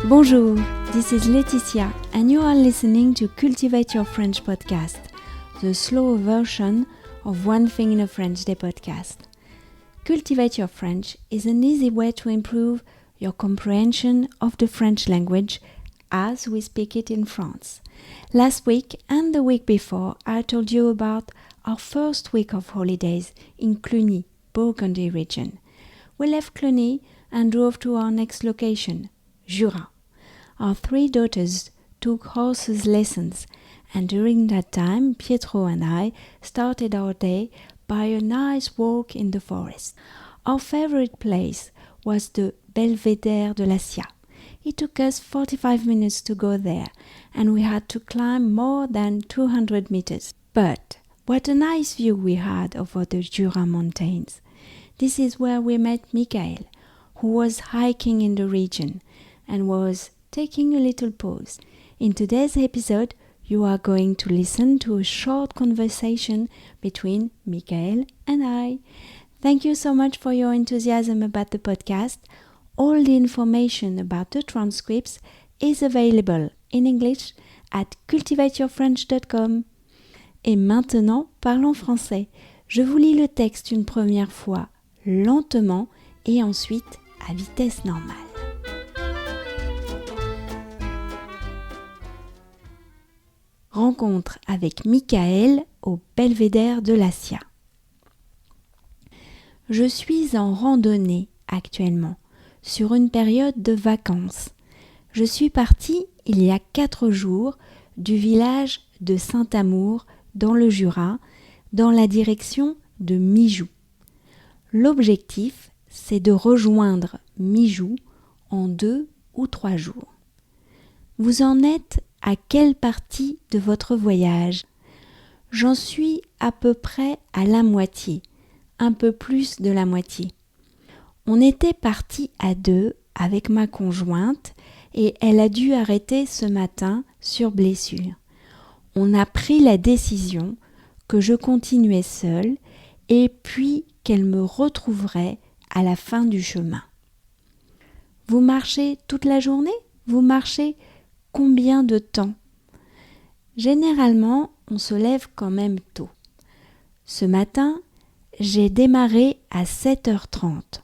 Bonjour, this is Laetitia and you are listening to Cultivate Your French podcast, the slower version of One Thing in a French Day podcast. Cultivate Your French is an easy way to improve your comprehension of the French language as we speak it in France. Last week and the week before, I told you about our first week of holidays in Cluny, Burgundy region. We left Cluny and drove to our next location, Jura. Our three daughters took horses lessons, and during that time, Pietro and I started our day by a nice walk in the forest. Our favorite place was the Belvédère de la Scia. It took us 45 minutes to go there, and we had to climb more than 200 meters. But what a nice view we had over the Jura mountains. This is where we met Michael, who was hiking in the region and was taking a little pause. In today's episode, you are going to listen to a short conversation between Michael and I. Thank you so much for your enthusiasm about the podcast. All the information about the transcripts is available in English at cultivateyourfrench.com. Et maintenant, parlons français. Je vous lis le texte une première fois, lentement, et ensuite à vitesse normale. Rencontre avec Michael au Belvédère de la Scia. Je suis en randonnée actuellement, sur une période de vacances. Je suis partie il y a 4 jours du village de Saint-Amour dans le Jura, dans la direction de Mijou. L'objectif, c'est de rejoindre Mijou en 2 ou 3 jours. Vous en êtes à quelle partie de votre voyage? J'en suis à peu près à la moitié, un peu plus de la moitié. On était partis à 2 avec ma conjointe et elle a dû arrêter ce matin sur blessure. On a pris la décision que je continuais seule et puis qu'elle me retrouverait à la fin du chemin. Vous marchez toute la journée? Vous marchez combien de temps? Généralement, on se lève quand même tôt. Ce matin, j'ai démarré à 7h30.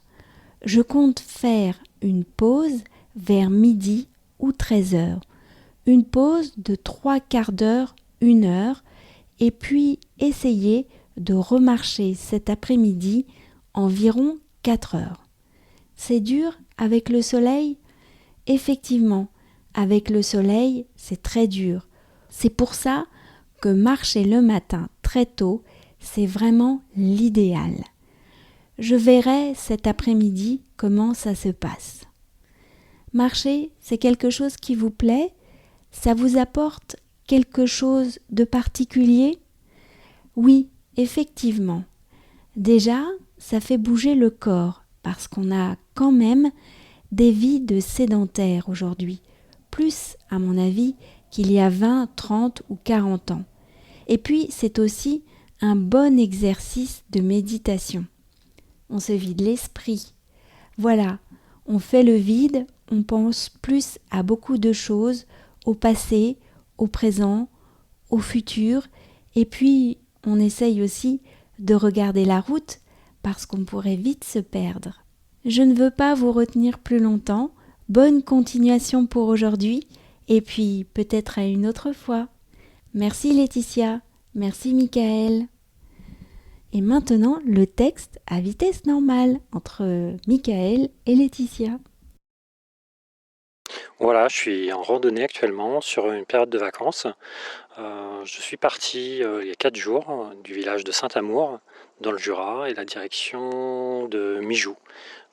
Je compte faire une pause vers midi ou 13h. Une pause de 3/4 d'heure, 1 heure, et puis essayer de remarcher cet après-midi environ 4 heures. C'est dur avec le soleil? Effectivement, avec le soleil, c'est très dur. C'est pour ça que marcher le matin très tôt, c'est vraiment l'idéal. Je verrai cet après-midi comment ça se passe. Marcher, c'est quelque chose qui vous plaît? Ça vous apporte quelque chose de particulier? Oui, effectivement. Déjà, ça fait bouger le corps parce qu'on a quand même des vies de sédentaires aujourd'hui. Plus, à mon avis, qu'il y a 20, 30 ou 40 ans. Et puis, c'est aussi un bon exercice de méditation. On se vide l'esprit. Voilà, on fait le vide, on pense plus à beaucoup de choses, au passé, au présent, au futur, et puis on essaye aussi de regarder la route parce qu'on pourrait vite se perdre. Je ne veux pas vous retenir plus longtemps. Bonne continuation pour aujourd'hui et puis peut-être à une autre fois. Merci Laetitia, merci Michael. Et maintenant le texte à vitesse normale entre Michael et Laetitia. Voilà, je suis en randonnée actuellement sur une période de vacances. Je suis parti il y a 4 jours du village de Saint-Amour dans le Jura et la direction de Mijou.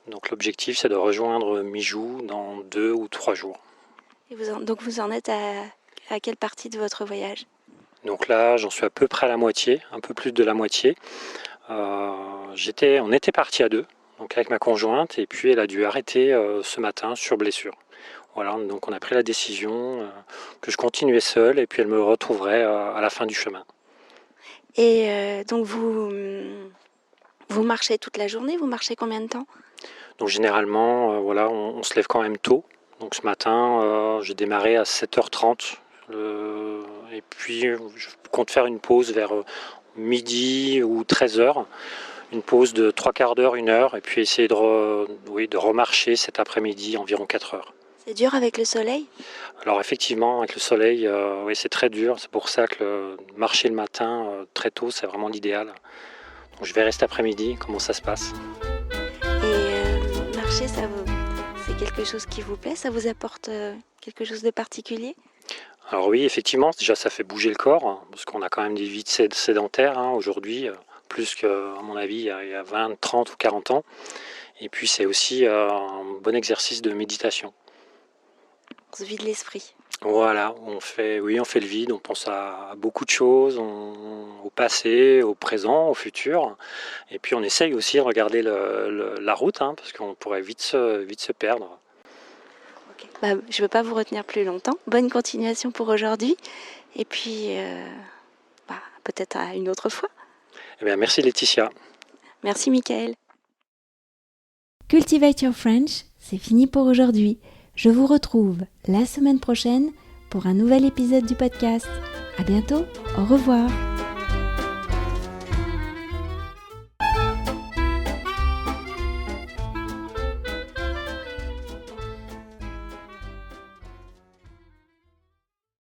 Donc l'objectif c'est de rejoindre Mijou dans 2 ou 3 jours. Et donc vous en êtes à quelle partie de votre voyage? Donc là j'en suis à peu près à la moitié, un peu plus de la moitié. On était partis à 2, donc avec ma conjointe, et puis elle a dû arrêter ce matin sur blessure. Voilà, donc on a pris la décision que je continuais seul et puis elle me retrouverait à la fin du chemin. Et donc vous marchez toute la journée? Vous marchez combien de temps? Donc généralement, on se lève quand même tôt. Donc ce matin, j'ai démarré à 7h30. Et puis je compte faire une pause vers midi ou 13h. Une pause de 3/4 d'heure, 1 heure, et puis essayer de remarcher cet après-midi environ 4 heures. C'est dur avec le soleil? Alors effectivement, avec le soleil, oui, c'est très dur. C'est pour ça que marcher le matin très tôt, c'est vraiment l'idéal. Donc je verrai cet après-midi comment ça se passe. Et marcher, c'est quelque chose qui vous plaît? Ça vous apporte quelque chose de particulier? Alors oui, effectivement, déjà ça fait bouger le corps, hein, parce qu'on a quand même des vies sédentaires aujourd'hui, plus qu'à mon avis il y a 20, 30 ou 40 ans. Et puis c'est aussi un bon exercice de méditation. On se vide l'esprit. Voilà, on fait le vide, on pense à beaucoup de choses, au passé, au présent, au futur. Et puis on essaye aussi de regarder la route, hein, parce qu'on pourrait vite se perdre. Okay. Je ne veux pas vous retenir plus longtemps. Bonne continuation pour aujourd'hui. Et puis, peut-être à une autre fois. Eh bien, merci Laetitia. Merci Michael. Cultivate Your French, c'est fini pour aujourd'hui. Je vous retrouve la semaine prochaine pour un nouvel épisode du podcast. À bientôt, au revoir.